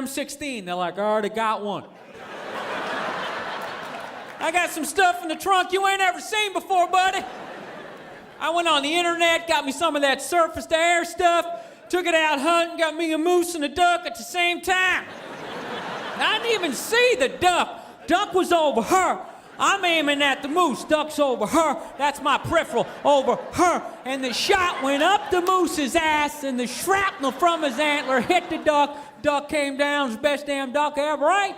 M16? They're like, I already got one. I got some stuff in the trunk you ain't ever seen before, buddy. I went on the internet, got me some of that surface-to-air stuff, took it out hunting, got me a moose and a duck at the same time. I didn't even see the duck. Duck was over her. I'm aiming at the moose. Duck's over her. That's my peripheral over her. And the shot went up the moose's ass, and the shrapnel from his antler hit the duck. Duck came down. It was the best damn duck ever, right?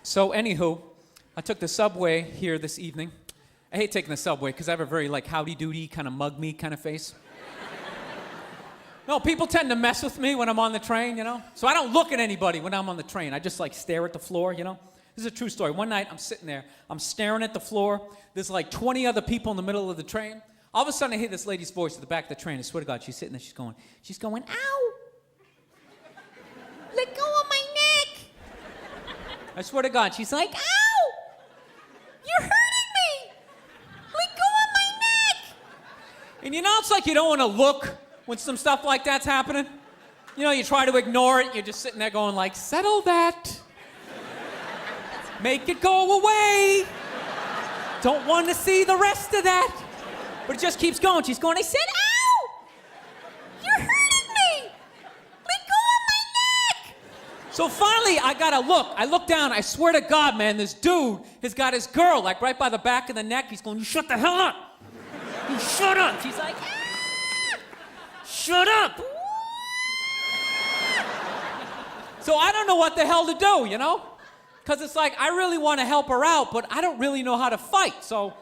So, anywho, I took the subway here this evening. I hate taking the subway because I have a very, like, howdy-doody, kind of mug-me kind of face. No, people tend to mess with me when I'm on the train, you know? So I don't look at anybody when I'm on the train. I just, like, stare at the floor, you know? This is a true story. One night, I'm sitting there. I'm staring at the floor. There's, like, 20 other people in the middle of the train. All of a sudden, I hear this lady's voice at the back of the train. I swear to God, she's sitting there. She's going, ow! Let go of my neck! I swear to God, she's like, ow! You're hurting me! Let go of my neck! And you know, it's like you don't want to look when some stuff like that's happening. You know, you try to ignore it, you're just sitting there going like, settle that. Make it go away. Don't want to see the rest of that. But it just keeps going. She's going, I said, ow! You're hurting me! Let go of my neck! So finally, I gotta look. I look down, I swear to God, man, this dude has got his girl, like right by the back of the neck. He's going, you shut the hell up! You shut up! She's like, ah! Shut up! So I don't know what the hell to do, you know? Because it's like, I really want to help her out, but I don't really know how to fight, so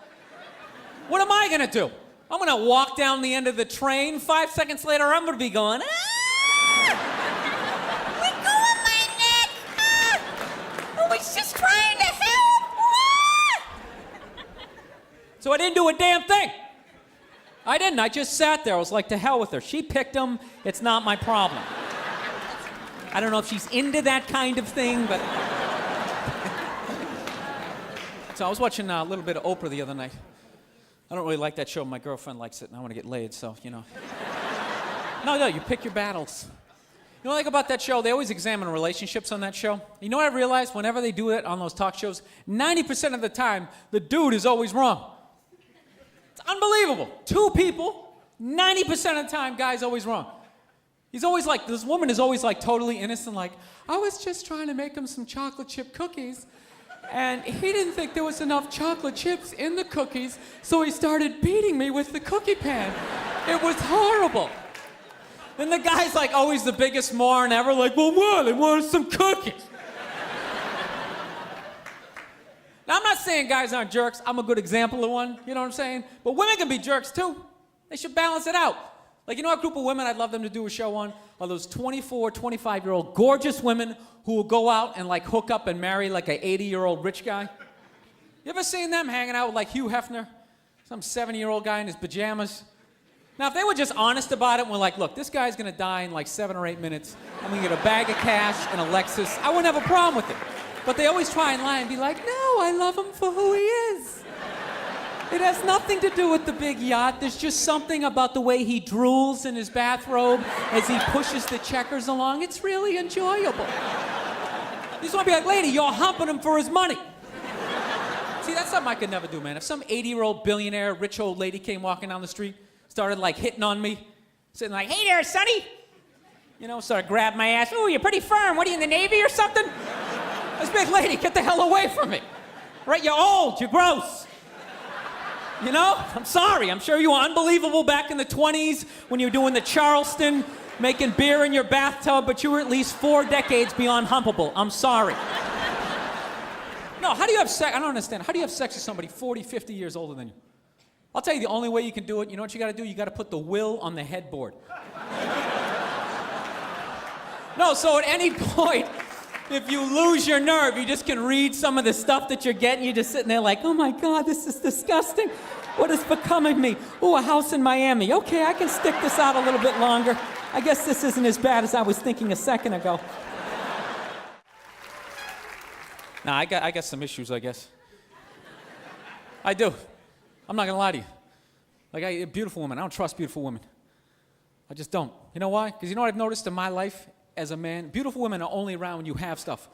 what am I gonna do? I'm gonna walk down the end of the train. 5 seconds later, I'm gonna be going, ah! Let go of my neck! Ah! I was just trying to help! Ah! So I didn't do a damn thing. I didn't. I just sat there. I was like, to hell with her. She picked him. It's not my problem. I don't know if she's into that kind of thing, but... So I was watching a little bit of Oprah the other night. I don't really like that show. My girlfriend likes it, and I want to get laid, so, you know. No, you pick your battles. You know what I like about that show? They always examine relationships on that show. You know what I realized? Whenever they do it on those talk shows, 90% of the time, the dude is always wrong. It's unbelievable. Two people, 90% of the time, guy's always wrong. He's always like, this woman is always like totally innocent, like, I was just trying to make him some chocolate chip cookies, and he didn't think there was enough chocolate chips in the cookies, so he started beating me with the cookie pan. It was horrible. And the guy's like always the biggest moron ever, like, well, what? I wanted some cookies. Now, I'm not saying guys aren't jerks. I'm a good example of one, you know what I'm saying? But women can be jerks, too. They should balance it out. Like, you know what group of women I'd love them to do a show on? Are those 24, 25-year-old gorgeous women who will go out and, like, hook up and marry, like, an 80-year-old rich guy? You ever seen them hanging out with, like, Hugh Hefner? Some 70-year-old guy in his pajamas? Now, if they were just honest about it and were like, look, this guy's going to die in, like, 7 or 8 minutes. I'm going to get a bag of cash and a Lexus. I wouldn't have a problem with it. But they always try and lie and be like, no, I love him for who he is. It has nothing to do with the big yacht. There's just something about the way he drools in his bathrobe as he pushes the checkers along. It's really enjoyable. You just want to be like, lady, you're humping him for his money. See, that's something I could never do, man. If some 80-year-old billionaire, rich old lady came walking down the street, started, like, hitting on me, sitting like, hey there, sonny. You know, started grabbing my ass. Ooh, you're pretty firm. What, are you in the Navy or something? This big lady, get the hell away from me. Right, you're old, you're gross. You know, I'm sorry. I'm sure you were unbelievable back in the 20s when you were doing the Charleston, making beer in your bathtub, but you were at least 4 decades beyond humpable. I'm sorry. No, how do you have sex? I don't understand. How do you have sex with somebody 40, 50 years older than you? I'll tell you the only way you can do it. You know what you got to do? You got to put the will on the headboard. No, so at any point, if you lose your nerve, you just can read some of the stuff that you're getting. You're just sitting there like, oh my God, this is disgusting. What has become of me? Ooh, a house in Miami. Okay, I can stick this out a little bit longer. I guess this isn't as bad as I was thinking a second ago. Nah, I got some issues, I guess. I do. I'm not gonna lie to you. Like, beautiful women. I don't trust beautiful women. I just don't. You know why? Because you know what I've noticed in my life as a man? Beautiful women are only around when you have stuff.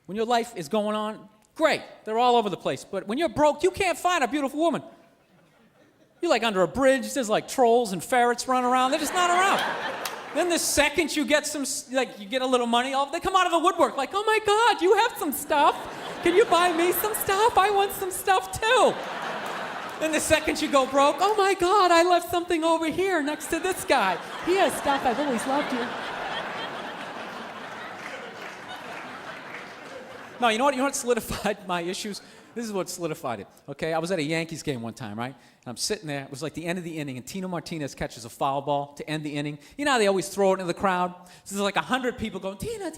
When your life is going on, great. They're all over the place. But when you're broke, you can't find a beautiful woman. You're like under a bridge. There's like trolls and ferrets running around. They're just not around. Then the second you get you get a little money, they come out of the woodwork like, oh my God, you have some stuff. Can you buy me some stuff? I want some stuff too. Then the second you go broke, oh my God, I left something over here next to this guy. He has stuff. I've always loved you. No, you know what solidified my issues? This is what solidified it, okay? I was at a Yankees game one time, right? And I'm sitting there. It was like the end of the inning, and Tino Martinez catches a foul ball to end the inning. You know how they always throw it into the crowd? So there's like 100 people going, Tino,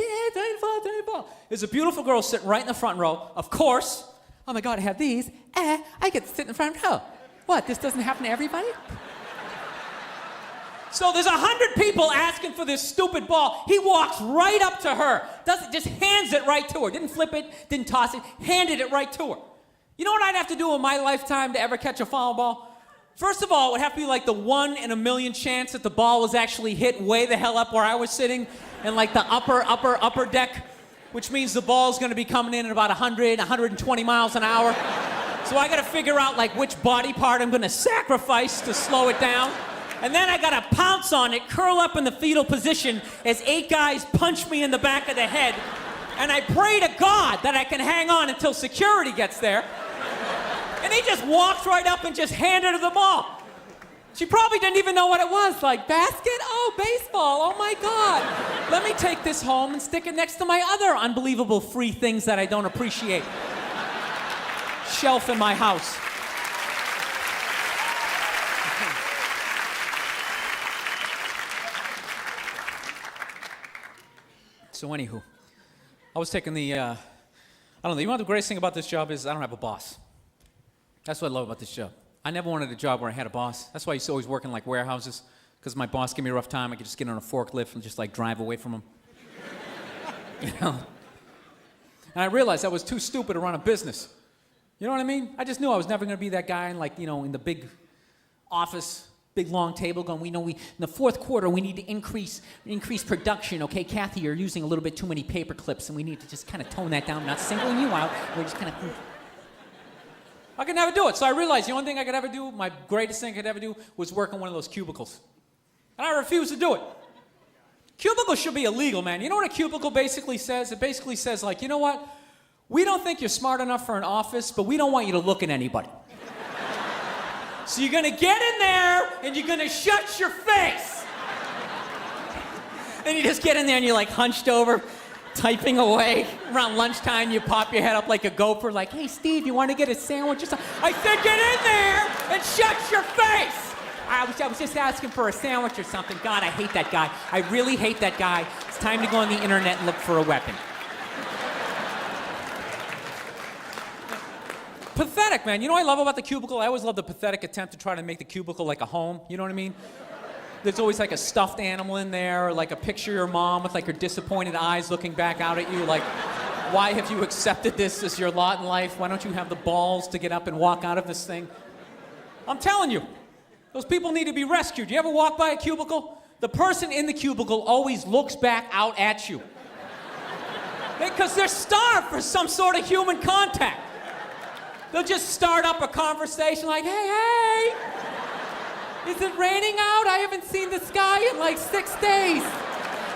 ball. There's a beautiful girl sitting right in the front row. Of course. Oh, my God, I have these. I get to sit in the front row. What, this doesn't happen to everybody? So there's 100 people asking for this stupid ball. He walks right up to her. Just hands it right to her. Didn't flip it, didn't toss it, handed it right to her. You know what I'd have to do in my lifetime to ever catch a foul ball? First of all, it would have to be like the 1 in a million chance that the ball was actually hit way the hell up where I was sitting in like the upper deck, which means the ball's gonna be coming in at about 100, 120 miles an hour. So I gotta figure out like which body part I'm gonna sacrifice to slow it down. And then I gotta pounce on it, curl up in the fetal position as 8 guys punch me in the back of the head. And I pray to God that I can hang on until security gets there. And he just walked right up and just handed her the ball. She probably didn't even know what it was. Like, basket? Oh, baseball. Oh, my God. Let me take this home and stick it next to my other unbelievable free things that I don't appreciate. Shelf in my house. So anywho, I was taking the, I don't know, you know what the greatest thing about this job is? I don't have a boss. That's what I love about this job. I never wanted a job where I had a boss. That's why I used to always work in like warehouses, because my boss gave me a rough time. I could just get on a forklift and just like drive away from him. You know? And I realized I was too stupid to run a business. You know what I mean? I just knew I was never going to be that guy in like, you know, in the big office, big long table going, in the fourth quarter, we need to increase production. Okay, Kathy, you're using a little bit too many paper clips, and we need to just kind of tone that down. I'm not singling you out. We're just kind of... I could never do it. So I realized the only thing I could ever do, my greatest thing I could ever do, was work in one of those cubicles. And I refused to do it. Cubicles should be illegal, man. You know what a cubicle basically says? It basically says, like, you know what? We don't think you're smart enough for an office, but we don't want you to look at anybody. So you're gonna get in there, and you're gonna shut your face. And you just get in there, and you're like hunched over, typing away. Around lunchtime, you pop your head up like a gopher, like, hey, Steve, you want to get a sandwich or something? I said, get in there and shut your face. I was just asking for a sandwich or something. God, I hate that guy. I really hate that guy. It's time to go on the internet and look for a weapon. Pathetic, man. You know what I love about the cubicle? I always love the pathetic attempt to try to make the cubicle like a home. You know what I mean? There's always like a stuffed animal in there, or like a picture of your mom with like her disappointed eyes looking back out at you, like, why have you accepted this as your lot in life? Why don't you have the balls to get up and walk out of this thing? I'm telling you, those people need to be rescued. You ever walk by a cubicle? The person in the cubicle always looks back out at you. Because they're starved for some sort of human contact. They'll just start up a conversation like, hey, is it raining out? I haven't seen the sky in like 6 days.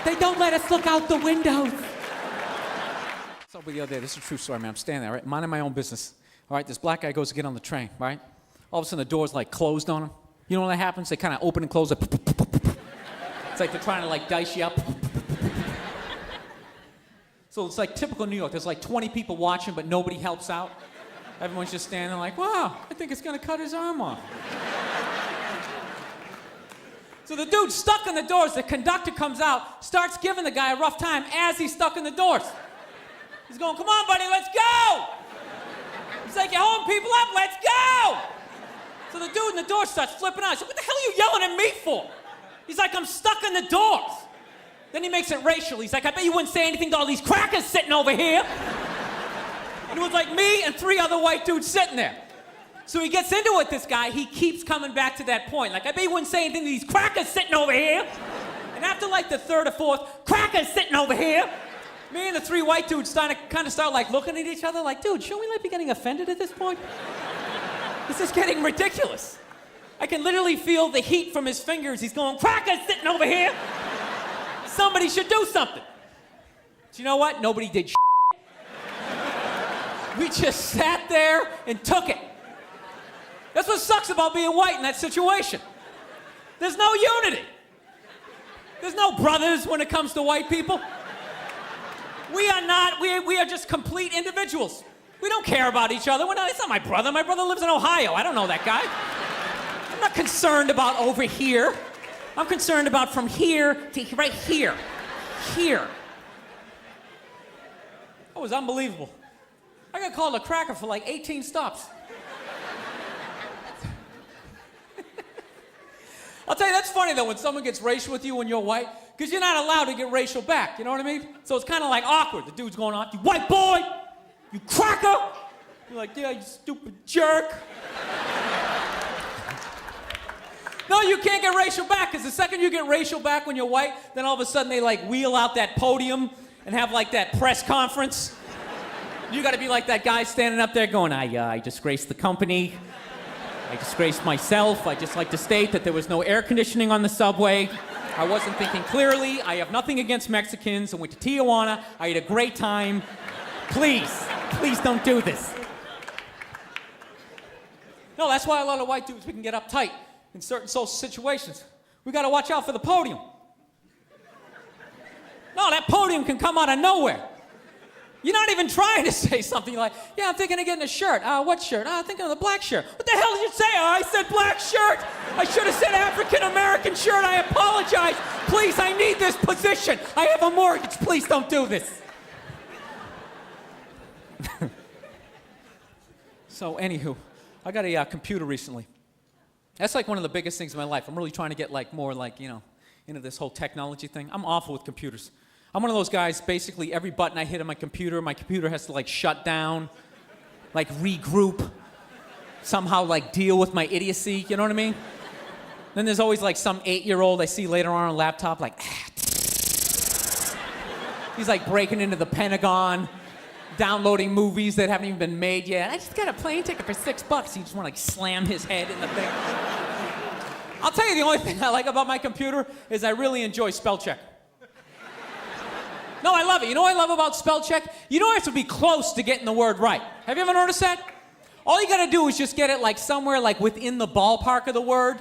They don't let us look out the windows. So the other day, this is a true story, man. I'm standing there, right, minding my own business. All right, this black guy goes to get on the train, right? All of a sudden, the door's like closed on him. You know when that happens? They kind of open and close. Like, it's like they're trying to like dice you up. So it's like typical New York. There's like 20 people watching, but nobody helps out. Everyone's just standing like, wow, I think it's gonna cut his arm off. So the dude's stuck in the doors. The conductor comes out, starts giving the guy a rough time as he's stuck in the doors. He's going, come on, buddy, let's go. He's like, you're holding people up, let's go. So the dude in the door starts flipping out. He's like, what the hell are you yelling at me for? He's like, I'm stuck in the doors. Then he makes it racial. He's like, I bet you wouldn't say anything to all these crackers sitting over here. And it was like me and 3 other white dudes sitting there. So he gets into it with this guy. He keeps coming back to that point. Like, I bet he wouldn't say anything to these crackers sitting over here. And after like the third or fourth, crackers sitting over here, me and the three white dudes kind of start like looking at each other like, dude, shouldn't we like be getting offended at this point? This is getting ridiculous. I can literally feel the heat from his fingers. He's going, crackers sitting over here. Somebody should do something. But you know what? Nobody did shit. We just sat there and took it. That's what sucks about being white in that situation. There's no unity. There's no brothers when it comes to white people. We are just complete individuals. We don't care about each other. It's not my brother. My brother lives in Ohio. I don't know that guy. I'm not concerned about over here. I'm concerned about from here to right here. Here. That was unbelievable. I got called a cracker for like 18 stops. I'll tell you, that's funny though, when someone gets racial with you when you're white, because you're not allowed to get racial back, you know what I mean? So it's kind of like awkward. The dude's going off, you white boy, you cracker. You're like, yeah, you stupid jerk. No, you can't get racial back, because the second you get racial back when you're white, then all of a sudden they like wheel out that podium and have like that press conference. You gotta be like that guy standing up there going, I disgraced the company. I disgraced myself. I just like to state that there was no air conditioning on the subway. I wasn't thinking clearly. I have nothing against Mexicans. I went to Tijuana. I had a great time. Please don't do this. No, that's why a lot of white dudes, we can get uptight in certain social situations. We gotta watch out for the podium. No, that podium can come out of nowhere. You're not even trying to say something. You're like, yeah, I'm thinking of getting a shirt. What shirt? I'm thinking of the black shirt. What the hell did you say? I said black shirt. I should have said African-American shirt. I apologize. Please, I need this position. I have a mortgage. Please don't do this. So, anywho, I got a computer recently. That's like one of the biggest things in my life. I'm really trying to get like more like, into this whole technology thing. I'm awful with computers. I'm one of those guys, basically every button I hit on my computer has to like shut down, like regroup, somehow like deal with my idiocy, you know what I mean? Then there's always like some 8-year-old I see later on a laptop like, he's like breaking into the Pentagon, downloading movies that haven't even been made yet. I just got a plane ticket for $6. He just want to like slam his head in the thing. I'll tell you the only thing I like about my computer is I really enjoy spell check. No, I love it. You know what I love about spell check? You don't have to be close to getting the word right. Have you ever noticed that? All you gotta do is just get it like somewhere like within the ballpark of the word.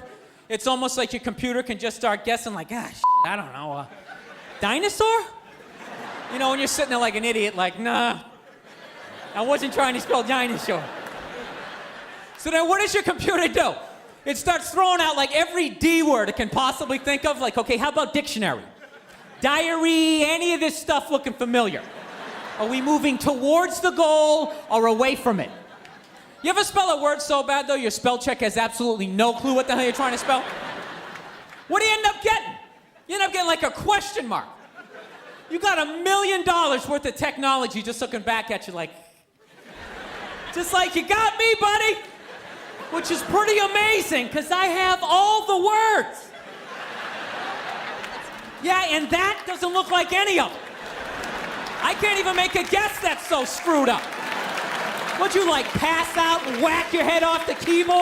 It's almost like your computer can just start guessing like, I don't know, dinosaur? You know, when you're sitting there like an idiot, like, nah, I wasn't trying to spell dinosaur. So then what does your computer do? It starts throwing out like every D word it can possibly think of, like, okay, how about dictionary? Diary, any of this stuff looking familiar? Are we moving towards the goal or away from it? You ever spell a word so bad, though, your spell check has absolutely no clue what the hell you're trying to spell? What do you end up getting? You end up getting like a question mark. You got $1 million worth of technology just looking back at you like, just like, you got me, buddy? Which is pretty amazing, because I have all the words. Yeah, and that doesn't look like any of them. I can't even make a guess that's so screwed up. Would you like pass out and whack your head off the keyboard?